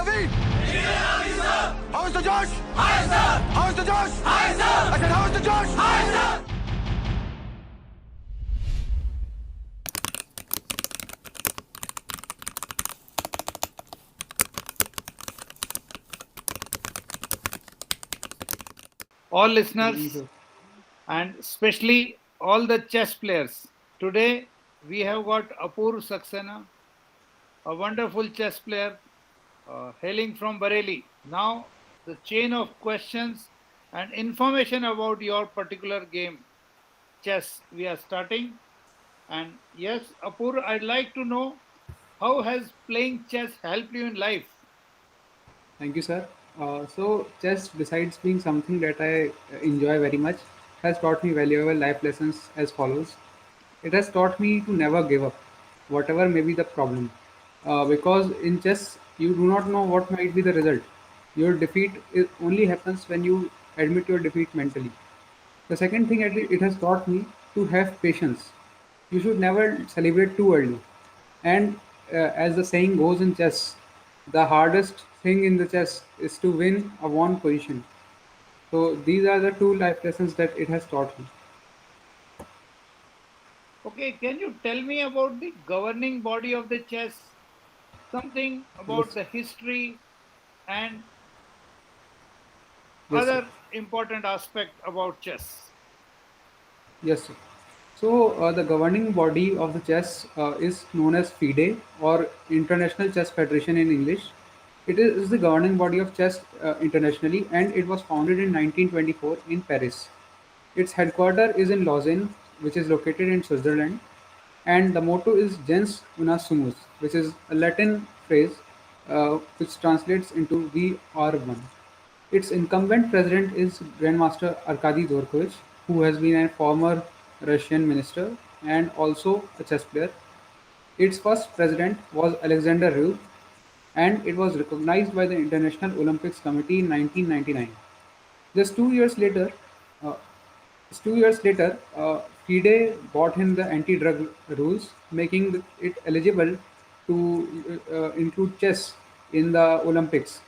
Naveed? How is the Josh? How is the Josh? I said, how is the Josh? all Good evening, listeners sir. and especially all the chess players. Today we have got Apur Saxena, a wonderful chess player hailing from Bareilly. Now, the chain of questions and information about your particular game, chess, we are starting. And yes, Apur, I'd like to know how has playing chess helped you in life? Thank you, sir. So, chess, besides being something that I enjoy very much, has taught me valuable life lessons as follows. It has taught me to never give up, whatever may be the problem. Because in chess, you do not know what might be the result. Your only happens when you admit your defeat mentally. The second thing it has taught me to have patience. You should never celebrate too early. And as the saying goes in chess, the hardest thing in the chess is to win a one position. So these are the two life lessons that it has taught me. Okay, can you tell me about the governing body of the chess? Something about Yes, the history and yes, sir. other important aspect about chess. Yes, sir. So the governing body of the chess is known as FIDE or International Chess Federation in English. It is the governing body of chess internationally, and it was founded in 1924 in Paris. Its headquarters is in Lausanne, which is located in Switzerland, and the motto is Gens Una Sumus, which is a Latin phrase which translates into "We are one." Its incumbent president is Grandmaster Arkady Dvorkovich, who has been a former Russian minister and also a chess player. Its first president was Alexander Rube, and it was recognized by the International Olympics Committee in 1999. Just 2 years later, uh, FIDE brought in the anti-drug rules, making it eligible to include chess in the Olympics.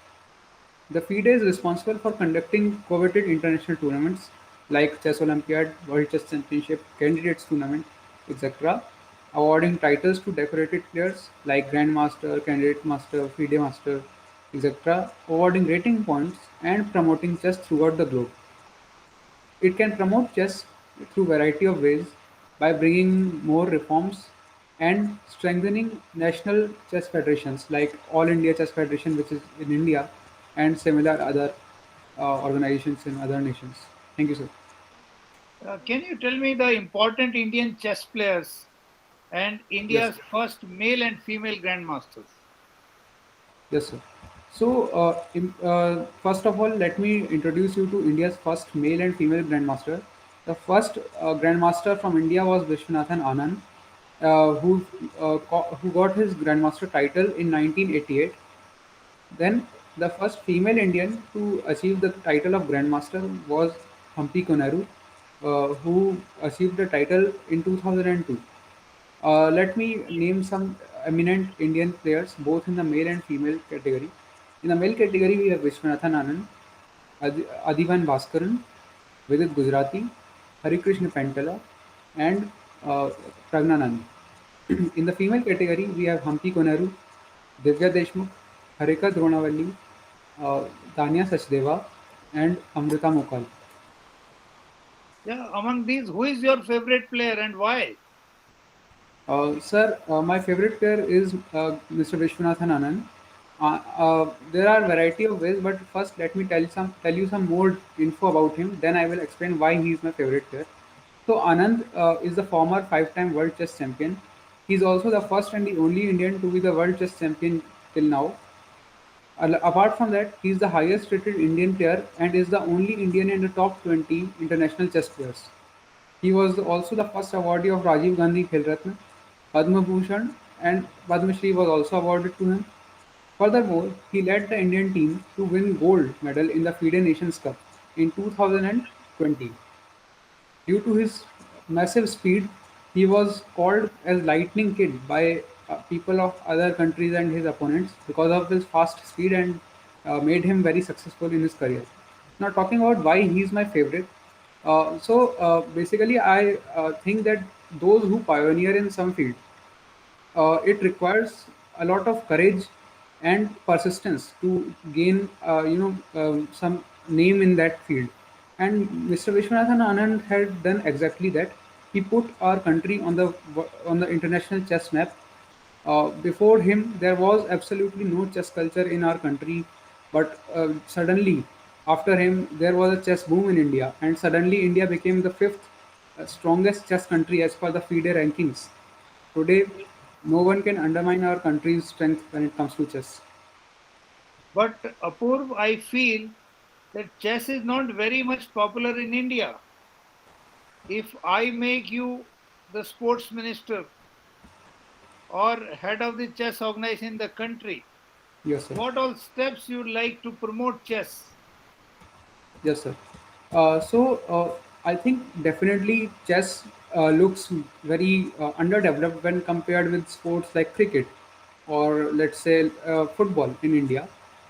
The FIDE is responsible for conducting coveted international tournaments like Chess Olympiad, World Chess Championship, Candidates Tournament, etc., awarding titles to decorated players like Grandmaster, Candidate Master, FIDE Master, etc., awarding rating points and promoting chess throughout the globe. It can promote chess through variety of ways by bringing more reforms and strengthening national chess federations like All India Chess Federation, which is in India, and similar other organizations in other nations. Thank you, sir. Can you tell me the important Indian chess players and Yes, India's first male and female grandmasters? yes, sir. So, first of all, let me introduce you to India's first male and female grandmaster. The first grandmaster from India was Vishwanathan Anand, who got his grandmaster title in 1988. Then, the first female Indian to achieve the title of grandmaster was Hampi Konaru, who achieved the title in 2002. Let me name some eminent Indian players, both in the male and female category. In the male category, we have Vishwanathan Anand, Adivan Bhaskaran, Vidit Gujarati, Harikrishna Pentala, and Pragnanand. In the female category, we have Hampi Konaru, Divya Deshmukh, Harika Dronavalli, uh, Tanya Sachdeva, and Amrita Mokal. Yeah, among these, who is your favorite player and why? Sir, my favorite player is Mr. Vishwanathan Anand. There are variety of ways, but first let me tell you some more info about him. Then I will explain why he is my favorite player. So Anand is the former five-time world chess champion. He is also the first and the only Indian to be the world chess champion till now. Apart from that, he is the highest rated Indian player and is the only Indian in the top 20 international chess players. He was also the first awardee of Rajiv Gandhi Khel Ratna, Padma Bhushan, and Padma Shri was also awarded to him. Furthermore, he led the Indian team to win gold medal in the FIDE Nations Cup in 2020. Due to his massive speed, he was called as Lightning Kid by people of other countries and his opponents because of his fast speed and made him very successful in his career. Now, talking about why he's my favorite. Basically, I think that those who pioneer in some field, it requires a lot of courage and persistence to gain some name in that field, and Mr. Vishwanathan Anand had done exactly that. He put our country on the international chess map. Before him, there was absolutely no chess culture in our country, but suddenly, after him, there was a chess boom in India, and suddenly India became the fifth strongest chess country as per the FIDE rankings. Today, no one can undermine our country's strength when it comes to chess. But Apurv, I feel that chess is not very much popular in India. If I make you the sports minister or head of the chess organization in the country, Yes, sir. what all steps you like to promote chess? Yes, sir. I think definitely chess looks very underdeveloped when compared with sports like cricket or let's say football in India.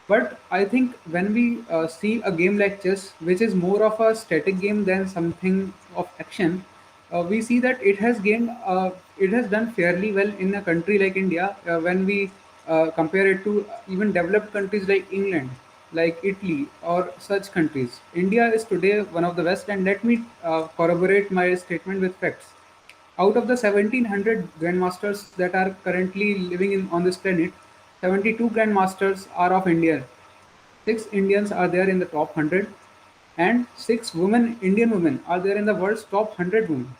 But I think when we see a game like chess, which is more of a static game than something of action, we see that it has done fairly well in a country like India when we compare it to even developed countries like England, like Italy, or such countries. India is today one of the best, and let me corroborate my statement with facts. Out of the 1700 grandmasters that are currently living on this planet, 72 grandmasters are of India. Six Indians are there in the top 100, and six Indian women, are there in the world's top 100 women.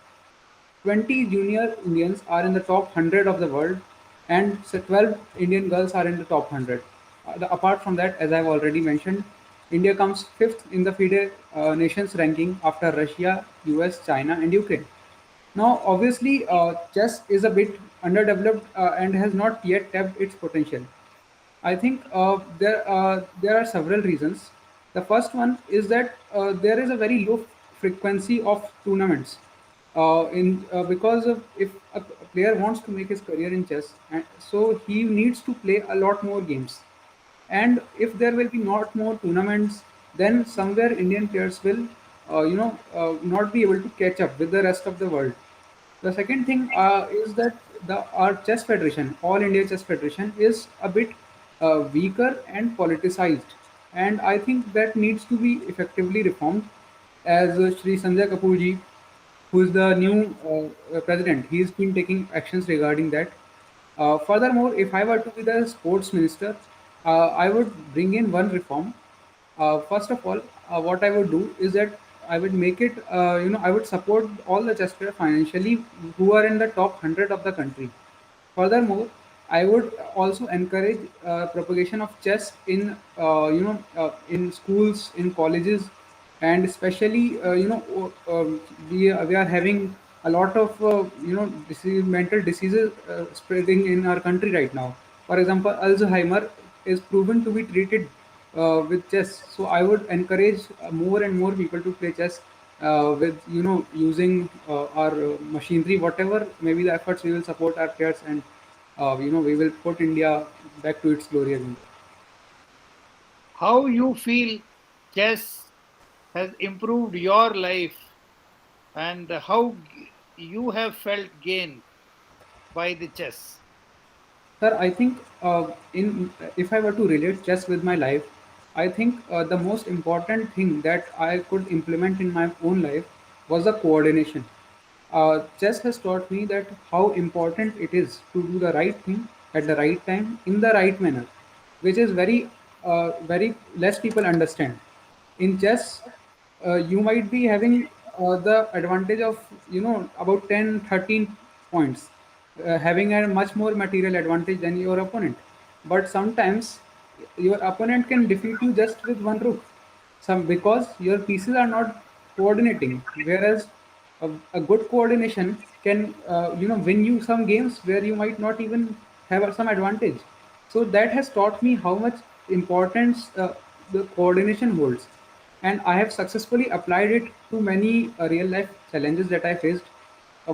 20 junior Indians are in the top 100 of the world, and 12 Indian girls are in the top 100. Apart from that, as I've already mentioned, India comes fifth in the FIDE nations ranking after Russia, US, China, and Ukraine. Now, obviously, chess is a bit underdeveloped and has not yet tapped its potential. I think there are several reasons. The first one is that there is a very low frequency of tournaments. In Because of if a player wants to make his career in chess, and so he needs to play a lot more games. And if there will be not more tournaments, then somewhere Indian players will, not be able to catch up with the rest of the world. The second thing is that the our chess federation, All India Chess Federation, is a bit weaker and politicized, and I think that needs to be effectively reformed. As Shri Sanjay Kapoor ji, who is the new president, he's been taking actions regarding that. Furthermore, if I were to be the sports minister, I would bring in one reform. First of all, what I would do is that I would make it, I would support all the chess players financially who are in the top 100 of the country. Furthermore, I would also encourage propagation of chess in schools, in colleges, and especially we are having a lot of mental diseases spreading in our country right now. For example, Alzheimer is proven to be treated with chess. So I would encourage more and more people to play chess with using our machinery, whatever maybe the efforts. We will support our players, and we will put India back to its glory again. How you feel chess has improved your life and how you have felt gain by the chess? Sir, I think in if I were to relate chess with my life, I think the most important thing that I could implement in my own life was the coordination. Chess has taught me that how important it is to do the right thing at the right time in the right manner, which is very less people understand. In chess, you might be having the advantage of about 10, 13 points, having a much more material advantage than your opponent. But sometimes your opponent can defeat you just with one rook, some because your pieces are not coordinating. Whereas a good coordination can win you some games where you might not even have some advantage. So that has taught me how much importance the coordination holds, and I have successfully applied it to many real life challenges that I faced.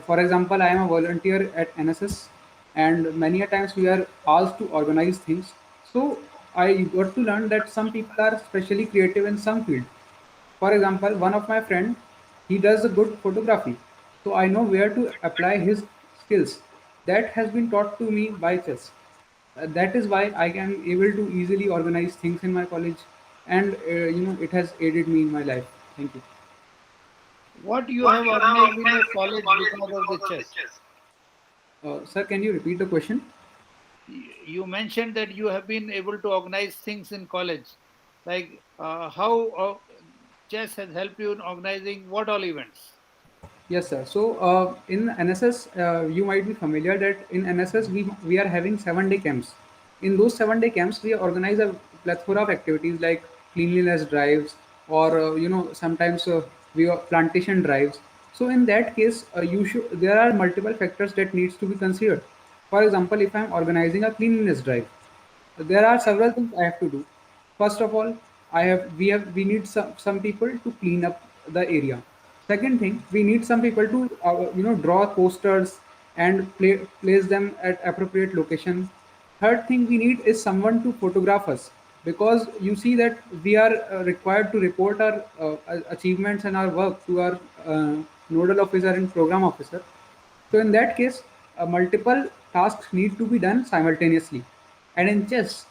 For example, I am a volunteer at NSS, and many a times we are asked to organize things. So I got to learn that some people are especially creative in some field. For example, one of my friend, he does a good photography, so I know where to apply his skills. That has been taught to me by chess. That is why I am able to easily organize things in my college, and it has aided me in my life. Thank you. What you have organized in your college because of the chess? Sir, can you repeat the question? You mentioned that you have been able to organize things in college. Like how chess has helped you in organizing what all events? Yes, sir. So in NSS, you might be familiar that in NSS we are having 7 day camps. In those 7 day camps, we organize a plethora of activities like cleanliness drives, or sometimes we plantation drives. So in that case, you should there are multiple factors that needs to be considered. For example, if I am organizing a cleanliness drive, there are several things I have to do. First of all, we need some people to clean up the area. Second thing, we need some people to draw posters and place them at appropriate location. Third thing we need is someone to photograph us, because you see that we are required to report our achievements and our work to our nodal officer and program officer. So in that case, multiple tasks need to be done simultaneously. And in chess,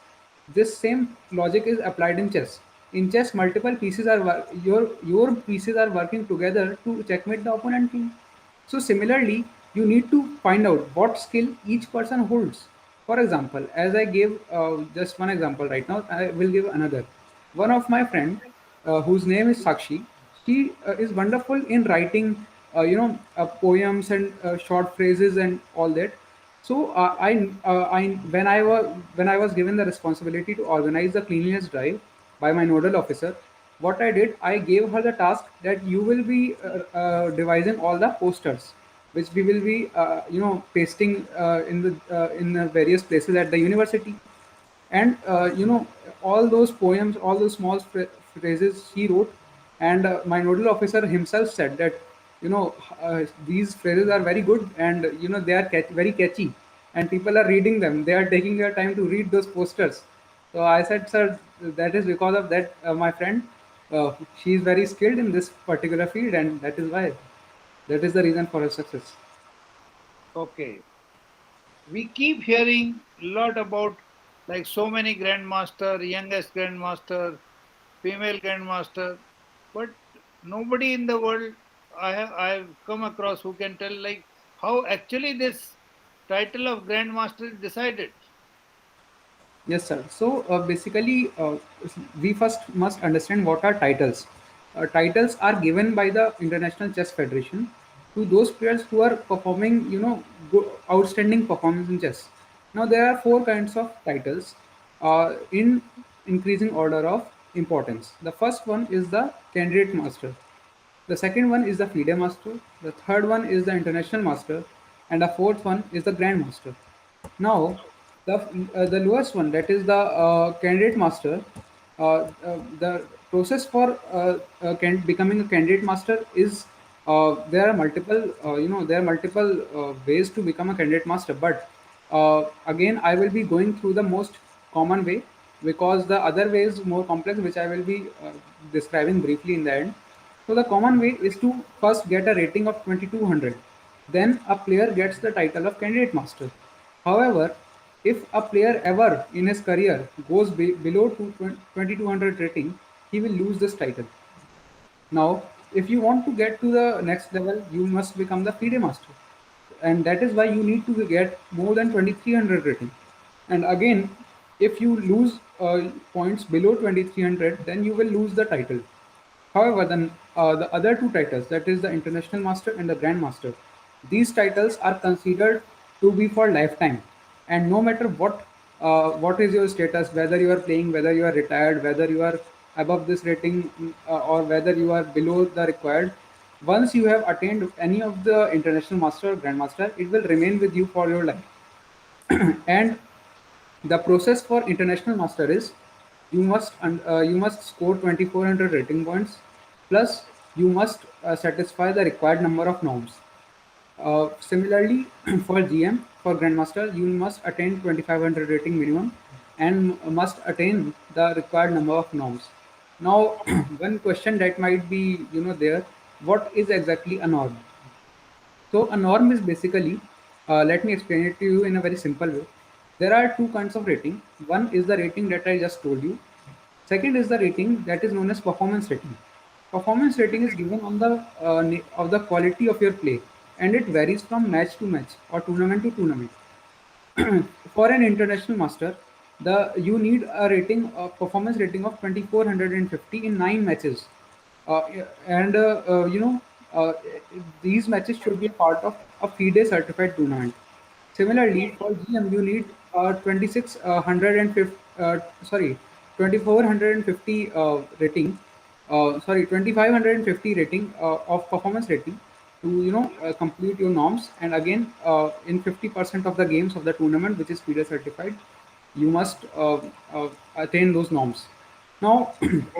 this same logic is applied in chess. In chess, multiple pieces are your pieces are working together to checkmate the opponent king. So similarly, you need to find out what skill each person holds. For example, as I gave just one example right now, I will give another. One of my friend, whose name is Sakshi, she is wonderful in writing, poems and short phrases and all that. So when I was given the responsibility to organize the cleanliness drive by my nodal officer, what I did, I gave her the task that you will be devising all the posters, which we will be pasting in the various places at the university. And all those poems, all those small phrases she wrote, and my nodal officer himself said that these phrases are very good, and they are very catchy, and people are reading them, they are taking their time to read those posters. So I said, sir, that is because of that, my friend, she is very skilled in this particular field, and that is the reason for her success. Okay. We keep hearing a lot about like so many grandmaster, youngest grandmaster, female grandmaster, but nobody in the world I've come across who can tell like how actually this title of grandmaster is decided. Yes, sir. So basically, we first must understand what are titles. Titles are given by the International Chess Federation to those players who are performing, outstanding performance in chess. Now there are four kinds of titles in increasing order of importance. The first one is the candidate master. The second one is the FIDE master. The third one is the international master, and the fourth one is the grandmaster. Now, the lowest one, that is the candidate master. The process for becoming a candidate master is there are multiple ways to become a candidate master. But again, I will be going through the most common way, because the other way is more complex, which I will be describing briefly in the end. So the common way is to first get a rating of 2200. Then a player gets the title of candidate master. However, if a player ever in his career goes below 2200 rating, he will lose this title. Now, if you want to get to the next level, you must become the FIDE master, and that is why you need to get more than 2300 rating. And again, if you lose points below 2300, then you will lose the title. However, then the other two titles, that is the International Master and the Grand Master, these titles are considered to be for lifetime, and no matter what is your status, whether you are playing, whether you are retired, whether you are above this rating, or whether you are below the required, once you have attained any of the International Master or Grandmaster, it will remain with you for your life. And the process for international master is you must score 2400 rating points, plus you must satisfy the required number of norms. Similarly, for GM, for Grandmaster, you must attain 2500 rating minimum and must attain the required number of norms. Now, one question that might be, there, what is exactly a norm? So a norm is basically, let me explain it to you in a very simple way. There are two kinds of rating. One is the rating that I just told you. Second is the rating that is known as performance rating. Performance rating is given on the of the quality of your play, and it varies from match to match or tournament to tournament. For an international master, the you need a performance rating of 2450 in 9 matches, uh, and uh, these matches should be a part of a FIDE certified tournament. Similarly, for GM, you need 2650, sorry, 2450 rating, 2550 rating of performance rating to complete your norms. And again, in 50% of the games of the tournament, which is FIDE certified, you must attain those norms. Now, there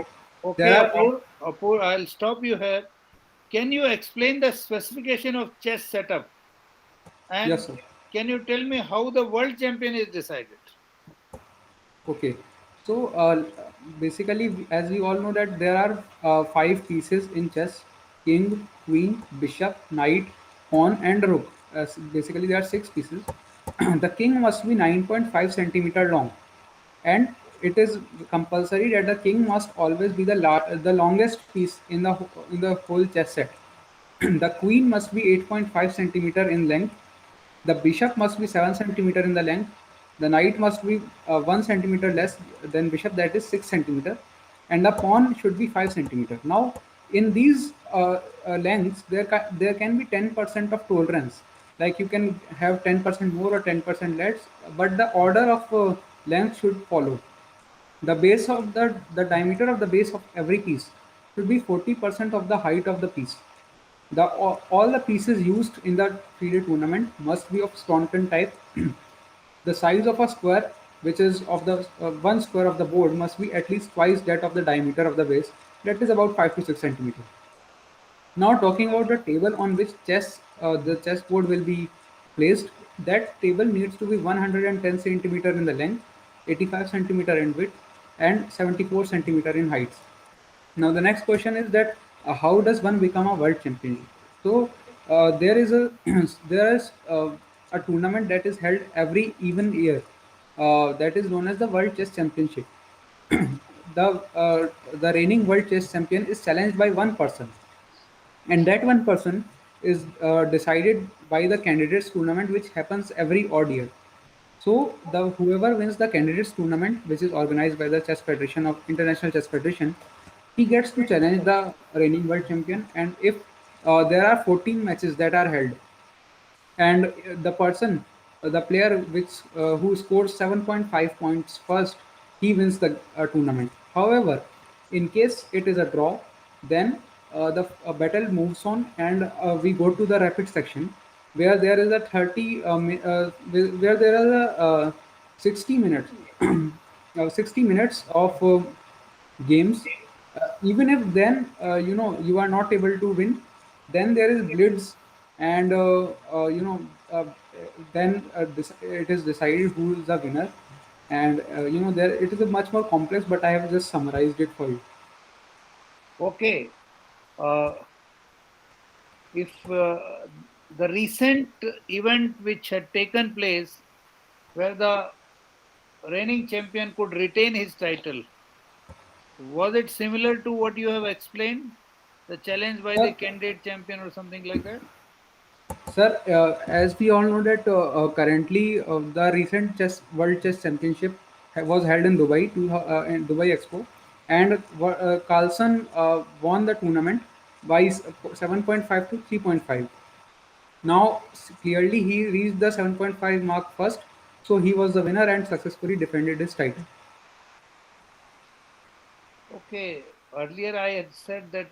Okay, are Apur, I'll stop you here. Can you explain the specification of chess setup? yes, And sir. can you tell me how the world champion is decided? Okay, so basically, as we all know that there are 5 pieces in chess: king, queen, bishop, knight, pawn, and rook. Basically, there are 6 pieces. The king must be 9.5 centimeter long, and it is compulsory that the king must always be the longest piece in the whole chess set. The queen must be 8.5 centimeter in length. The bishop must be 7 centimeter in the length. The knight must be 1 centimeter less than bishop, that is 6 centimeter, and the pawn should be 5 centimeter. Now, in these lengths, there can be 10% of tolerance. Like you can have 10% more or 10% less, but the order of length should follow. The base of the diameter of the base of every piece should be 40% of the height of the piece. All the pieces used in the FIDE tournament must be of Staunton type. The size of a square, which is of the one square of the board, must be at least twice that of the diameter of the base. That is about 5 to 6 centimeter. Now talking about the table on which the chessboard will be placed, that table needs to be 110 centimeter in the length, 85 centimeter in width, and 74 centimeter in height. Now the next question is that how does one become a world champion? So there is a there is a tournament that is held every even year, that is known as the World Chess Championship. The reigning world chess champion is challenged by one person, and that one person is decided by the candidates tournament, which happens every odd year. So the whoever wins the candidates tournament, which is organized by the Chess Federation of International Chess Federation, he gets to challenge the reigning world champion. And if there are 14 matches that are held, and the player who scores 7.5 points first, he wins the tournament. However, in case it is a draw, then the battle moves on, and we go to the rapid section, where there is a 30 where there is a 60 minutes 60 minutes of games. Even if then you are not able to win, then there is blitz, and it is decided who is the winner. And there it is a much more complex, but I have just summarized it for you. Okay. Uh, if the recent event which had taken place where the reigning champion could retain his title, was it similar to what you have explained? The challenge by the Sir, candidate champion or something like that? Sir, as we all know that currently the recent World Chess Championship was held in Dubai, in Dubai Expo, and Carlsen won the tournament by 7.5 to 3.5. Now, clearly he reached the 7.5 mark first, so he was the winner and successfully defended his title. Okay. Earlier I had said that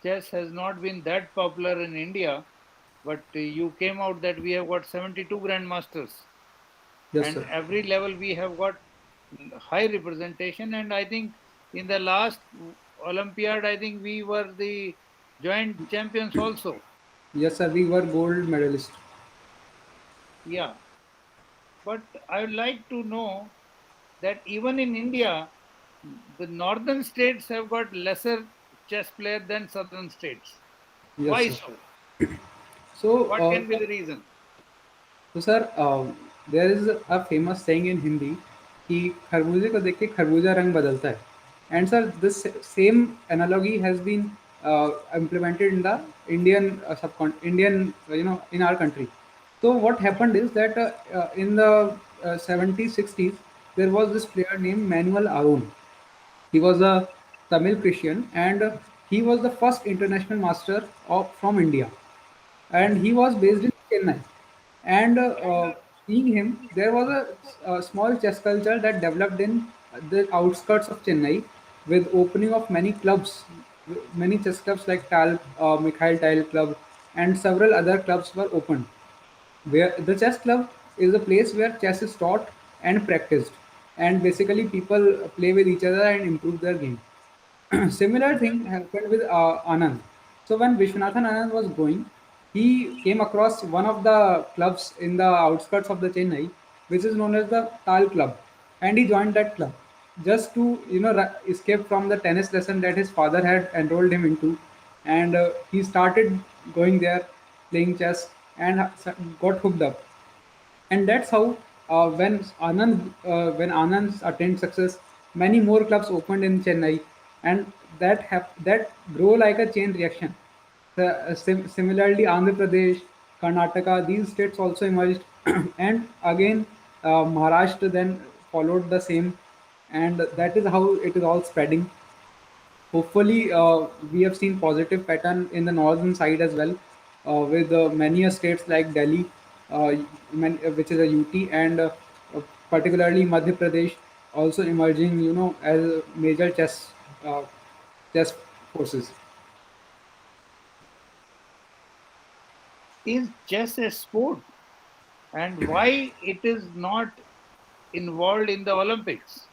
chess has not been that popular in India, but you came out that we have got 72 grandmasters, Yes, and sir. every level we have got high representation. And I think in the last Olympiad, I think we were the joint champions also. Yes, sir. We were gold medalist. Yeah, but I would like to know that even in India, the northern states have got lesser chess players than southern states. Yes, Why sir. so? So, What can be the reason? Sir there is a famous saying in Hindi कि खरबूजे को देख के खरबूजा रंग बदलता है and sir this same analogy has been implemented in the Indian Indian in our country. So what happened is that in the 70s 60s there was this player named Manuel Arun. He was a Tamil Christian and he was the first international master from India and he was based in Chennai. And seeing him, there was a small chess culture that developed in the outskirts of Chennai with opening of many clubs, many chess clubs like Mikhail Tile Club, and several other clubs were opened. Where the chess club is a place where chess is taught and practiced, and basically people play with each other and improve their game. Similar thing happened with Anand. So when Vishwanathan Anand was going, he came across one of the clubs in the outskirts of the Chennai, which is known as the Tal Club, and he joined that club just to escape from the tennis lesson that his father had enrolled him into, and he started going there, playing chess, and got hooked up. And that's how when Anand attained success, many more clubs opened in Chennai, and that grow like a chain reaction. Similarly, Andhra Pradesh, Karnataka, these states also emerged, and again Maharashtra then followed the same, and that is how it is all spreading. Hopefully, we have seen positive pattern in the northern side as well, with many states like Delhi, which is a UT, and particularly Madhya Pradesh also emerging, as major chess forces. Is chess a sport? And why it is not involved in the Olympics?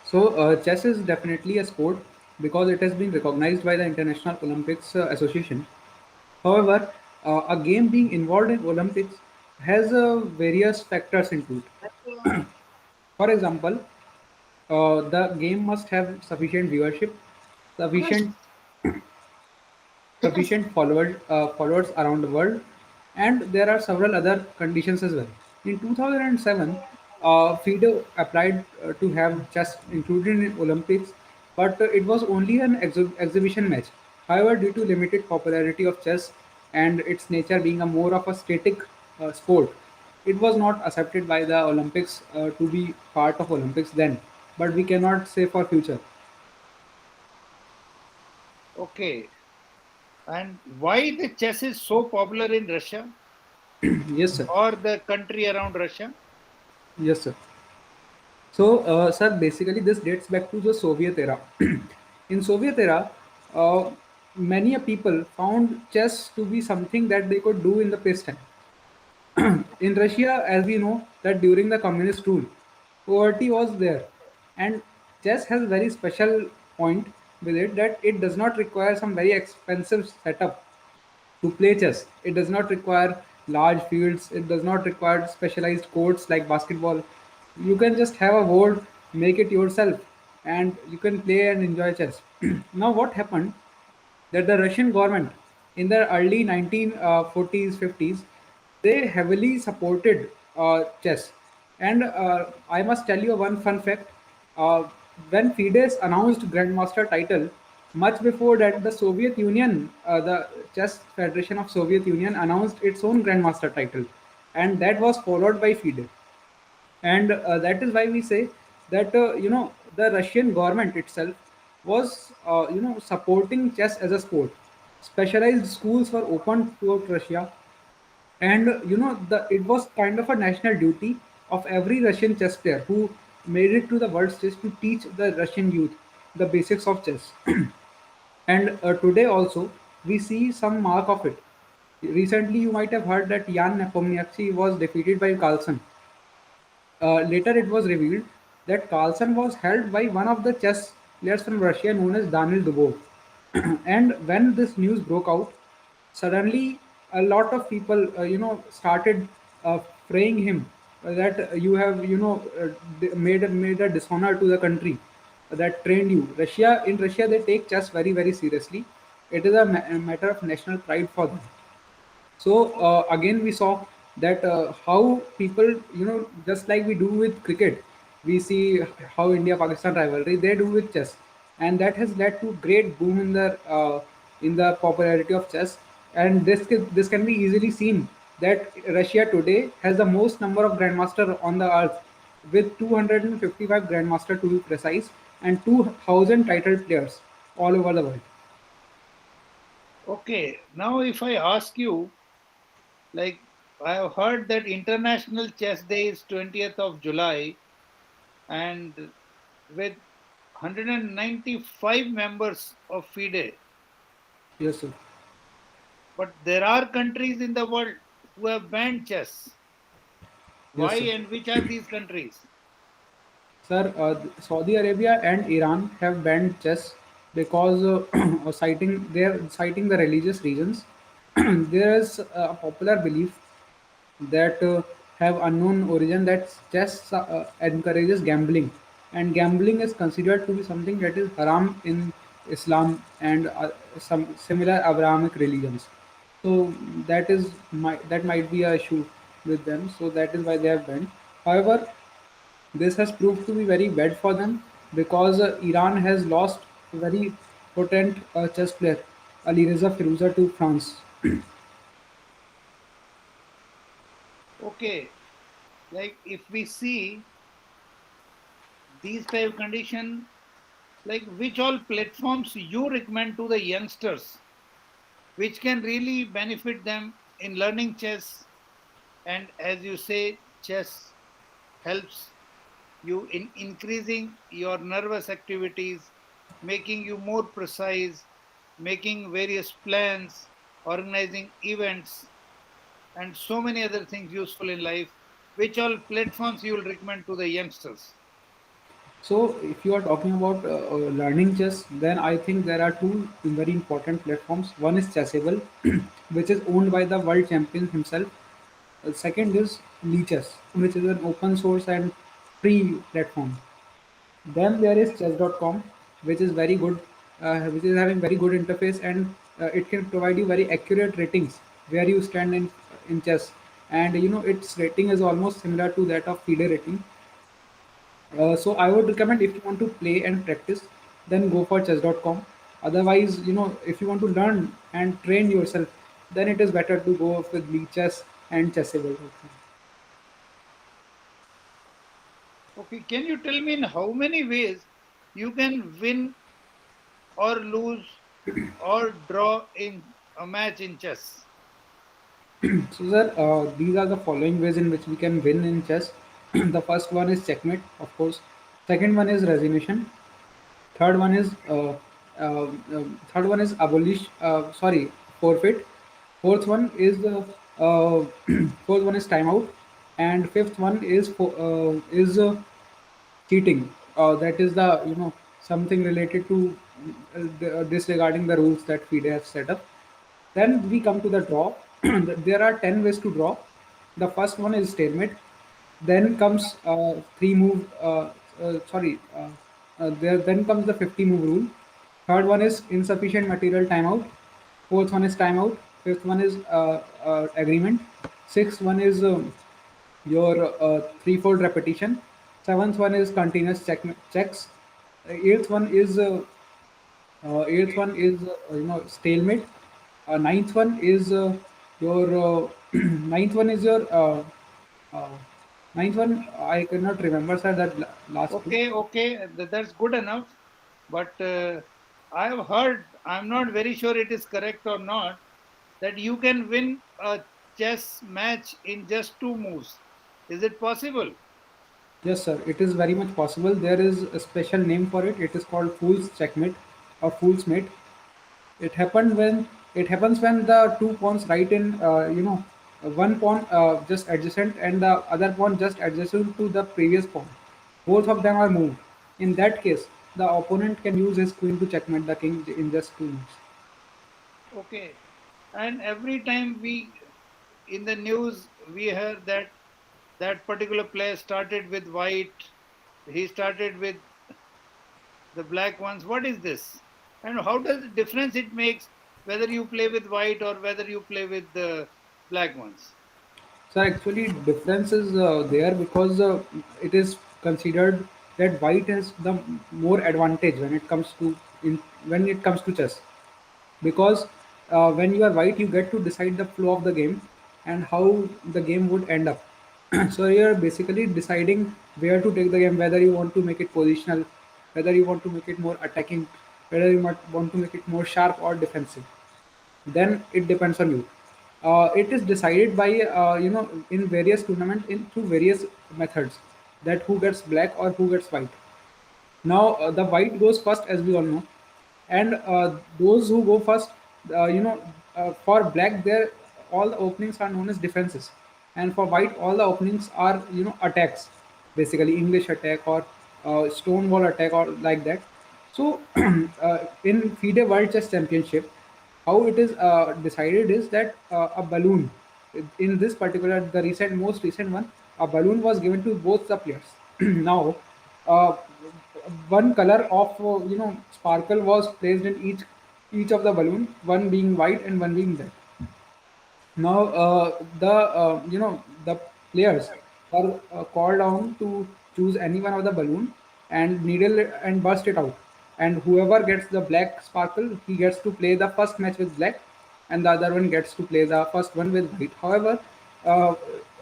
So, chess is definitely a sport because it has been recognized by the International Olympics Association. However, a game being involved in Olympics has various factors into it. For example, the game must have sufficient viewership, sufficient followers around the world, and there are several other conditions as well. In 2007, FIDE applied to have chess included in Olympics, but it was only an exhibition match. However, due to limited popularity of chess and its nature being a more of a static sport, it was not accepted by the Olympics to be part of Olympics then. But we cannot say for future. Okay. And why the chess is so popular in Russia Yes, sir. or the country around Russia? Yes, sir. So, sir, basically this dates back to the Soviet era. In Soviet era, uh, many a people found chess to be something that they could do in the pastime. In Russia, as we know, that during the communist rule, poverty was there, and chess has very special point with it that it does not require some very expensive setup to play chess. It does not require large fields. It does not require specialized courts like basketball. You can just have a board, make it yourself, and you can play and enjoy chess. Now, what happened that the Russian government in the early 1940s, 50s, they heavily supported chess. And I must tell you one fun fact. Uh, when Fidesz announced Grandmaster title, much before that, the Soviet Union, the Chess Federation of Soviet Union, announced its own Grandmaster title, and that was followed by FIDE. And that is why we say that the Russian government itself was supporting chess as a sport. Specialized schools were opened throughout Russia, and the it was kind of a national duty of every Russian chess player who made it to the world stage to teach the Russian youth the basics of chess. And today also we see some mark of it. Recently you might have heard that Jan Nepomniachtchi was defeated by Carlsen. Later, it was revealed that Carlsen was held by one of the chess players from Russia known as Daniel Dubov. And when this news broke out, suddenly a lot of people started uh, praying him that you have made a dishonor to the country that trained you. Russia they take chess very very seriously. It is a matter of national pride for them. So again, we saw that how people, just like we do with cricket, we see how India-Pakistan rivalry they do with chess, and that has led to great boom in the popularity of chess. And this can be easily seen that Russia today has the most number of grandmaster on the earth, with 255 grandmaster to be precise, and 2,000 titled players all over the world. Okay, now if I ask you, like, I have heard that International Chess Day is 20th of July, and with 195 members of FIDE, Yes, sir. but there are countries in the world who have banned chess. Why Yes, sir. and which are these countries? Sir, Saudi Arabia and Iran have banned chess because they're citing the religious reasons. There is a popular belief that have unknown origin that chess encourages gambling, and gambling is considered to be something that is haram in Islam and some similar Abrahamic religions. So that might be a issue with them. So that is why they have banned. However, this has proved to be very bad for them because Iran has lost a very potent chess player, Ali Reza Firouza, to France. Okay, like if we see these type of condition, like which all platforms you recommend to the youngsters, which can really benefit them in learning chess, and as you say, chess helps you in increasing your nervous activities, making you more precise, making various plans, organizing events, and so many other things useful in life. Which all platforms you will recommend to the youngsters? So, if you are talking about learning chess, then I think there are two very important platforms. One is Chessable, which is owned by the world champion himself. Second is Lichess, which is an open source and free platform. Then there is chess.com, which is very good, which is having very good interface, and it can provide you very accurate ratings where you stand in chess. And its rating is almost similar to that of FIDE rating. So I would recommend if you want to play and practice, then go for chess.com. Otherwise, if you want to learn and train yourself, then it is better to go with Lichess and Chessable.com. Okay, can you tell me in how many ways you can win or lose or draw in a match in chess? So, sir, these are the following ways in which we can win in chess. The first one is checkmate, of course. Second one is resignation. Third one is third one is forfeit. Fourth one is fourth one is timeout, and fifth one is cheating. That is the something related to disregarding the rules that FIDE have set up. Then we come to the draw. There are 10 ways to draw. The first one is stalemate. Then comes three move. Then comes the 50 move rule. Third one is insufficient material timeout. Fourth one is timeout. Fifth one is agreement. Sixth one is your threefold repetition. Seventh one is continuous checks. Eighth one is stalemate. Ninth one is your ninth one is your uh, ninth one. I cannot remember, sir. That last two. Okay, okay, that's good enough. But I have heard, I'm not very sure it is correct or not, that you can win a chess match in just two moves. Is it possible? Yes, sir. It is very much possible. There is a special name for it. It is called fool's checkmate or fool's mate. It happens when the two pawns right in one pawn just adjacent and the other pawn just adjacent to the previous pawn. Both of them are moved. In that case, the opponent can use his queen to checkmate the king in just 2 moves. Okay. And every time we in the news we hear that that particular player started with white, he started with the black ones. What is this? And how does the difference it makes whether you play with white or whether you play with the black ones? So actually, difference is there because it is considered that white has the more advantage when it comes to when it comes to chess, because when you are white, you get to decide the flow of the game and how the game would end up. So you are basically deciding where to take the game, whether you want to make it positional, whether you want to make it more attacking, whether you might want to make it more sharp or defensive. Then it depends on you. It is decided by in various tournaments in through various methods, that who gets black or who gets white. Now the white goes first, as we all know, and those who go first, for black, there all the openings are known as defenses, and for white all the openings are attacks, basically English attack or Stonewall attack or like that. So in FIDE World Chess Championship, how it is decided is that a balloon, in this particular, the most recent one, a balloon was given to both the players. Now uh, one color of sparkle was placed in each of the balloon, one being white and one being black. Now the players are called on to choose any one of the balloon and needle it and burst it out, and whoever gets the black sparkle, he gets to play the first match with black, and the other one gets to play the first one with white. However, uh,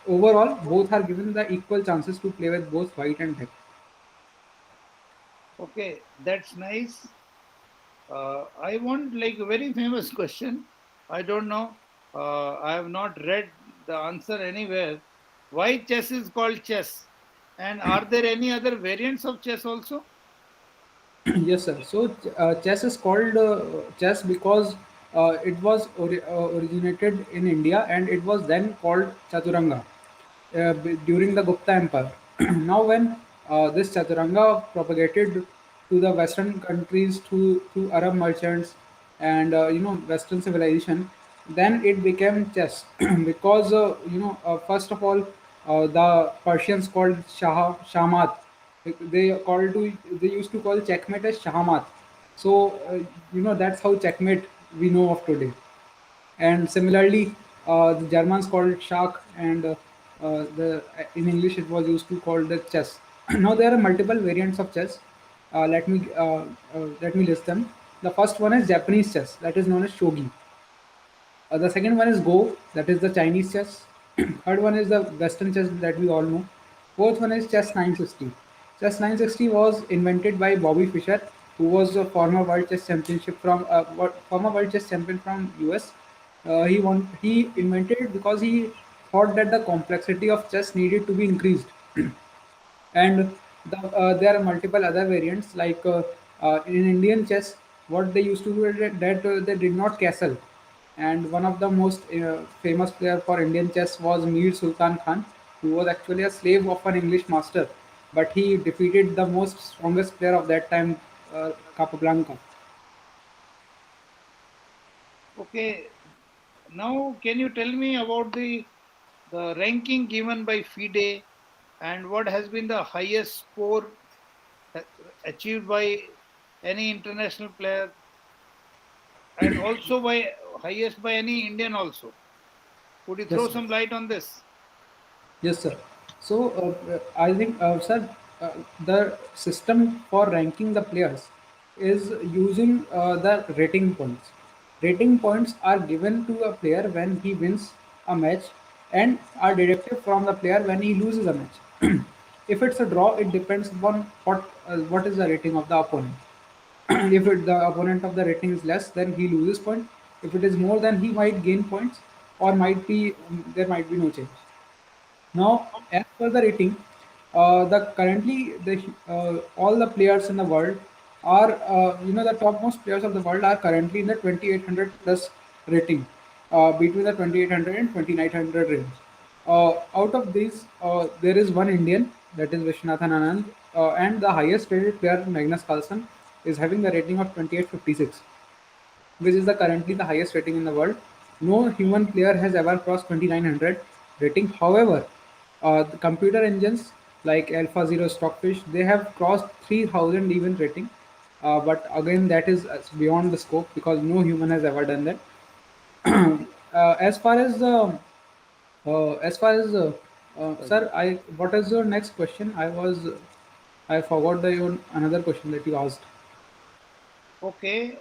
overall both are given the equal chances to play with both white and black. Okay, that's nice. I want like a very famous question. I don't know. I have not read the answer anywhere. Why chess is called chess? And are there any other variants of chess also? Yes, sir. So chess is called chess because it was originated in India, and it was then called Chaturanga during the Gupta Empire. Now, when this Chaturanga propagated to the Western countries through Arab merchants and Western civilization, then it became chess because first of all, the Persians called Shamat. They used to call checkmate as Shahamat. So that's how checkmate we know of today. And similarly, the Germans called Schach, and the in English it was used to call the chess. Now there are multiple variants of chess. Let me list them. The first one is Japanese chess, that is known as shogi. The second one is Go, that is the Chinese chess. Third one is the Western chess that we all know. Fourth one is Chess 960. Chess 960 was invented by Bobby Fischer, who was a former World Chess Champion from US. He invented it because he thought that the complexity of chess needed to be increased, and there are multiple other variants like in Indian chess. What they used to do is that they did not castle, and one of the most famous player for Indian chess was Mir Sultan Khan, who was actually a slave of an English master, but he defeated the most strongest player of that time, Capablanca. Okay, now can you tell me about the ranking given by FIDE and what has been the highest score achieved by any international player and also by highest by any Indian also? Could you Yes, throw sir. some light on this? Yes, sir. So, I think, sir, the system for ranking the players is using the rating points. Rating points are given to a player when he wins a match, and are deducted from the player when he loses a match. If it's a draw, it depends upon what is the rating of the opponent. If the opponent of the rating is less, then he loses point. If it is more, then he might gain points, or might be there might be no change. Now, as per the rating, the currently the all the players in the world are the topmost players of the world are currently in the 2800 plus rating, between the 2800 and 2900 range. Out of these, there is one Indian, that is Viswanathan Anand, and the highest rated player Magnus Carlsen is having the rating of 2856, which is the currently the highest rating in the world. No human player has ever crossed 2900 rating. However, the computer engines like AlphaZero, Stockfish, they have crossed 3000 even rating. But again, that is beyond the scope because no human has ever done that. As far as sir, I what is your next question? I forgot your another question that you asked. Okay.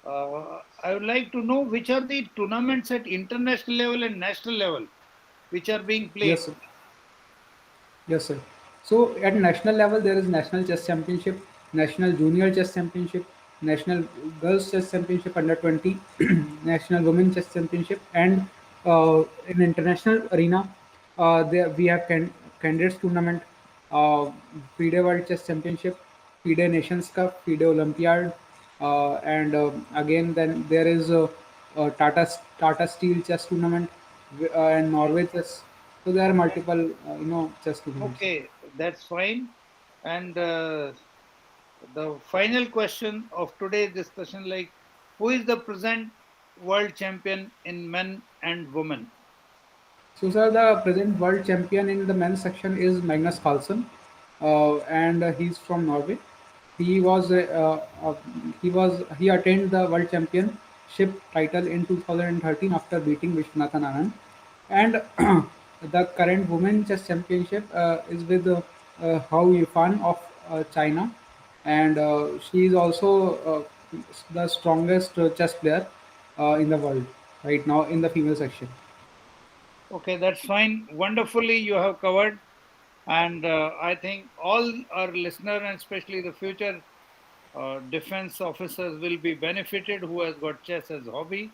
I would like to know which are the tournaments at international level and national level which are being played. Yes, sir. Yes, sir. So at national level, there is National Chess Championship, National Junior Chess Championship, National Girls Chess Championship under 20, National Women Chess Championship, and in international arena, there we have candidates tournament, FIDE World Chess Championship, FIDE Nations Cup, FIDE Olympiad, and again then there is Tata Steel Chess Tournament and Norway Chess. So there are multiple, chess tournaments. Okay, that's fine. And the final question of today's discussion, like, who is the present world champion in men and women? So, sir, the present world champion in the men's section is Magnus Carlsen, and he's from Norway. He was he attained the world championship title in 2013 after beating Vishwanathan Anand, and the current women chess championship is with Hao Yifan of China, and she is also the strongest chess player in the world right now in the female section. Okay, that's fine. Wonderfully, you have covered. And I think all our listener and especially the future defense officers will be benefited who has got chess as hobby.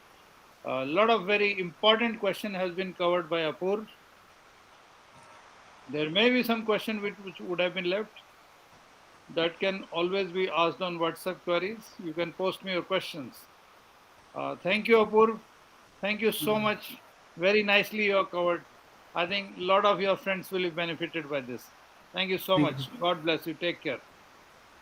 A lot of very important question has been covered by Apur. There may be some question which would have been left. That can always be asked on WhatsApp queries. You can post me your questions. Thank you, Apur. Thank you so much. Very nicely you have covered. I think a lot of your friends will be benefited by this. Thank you so Thank you. much. God bless you. Take care.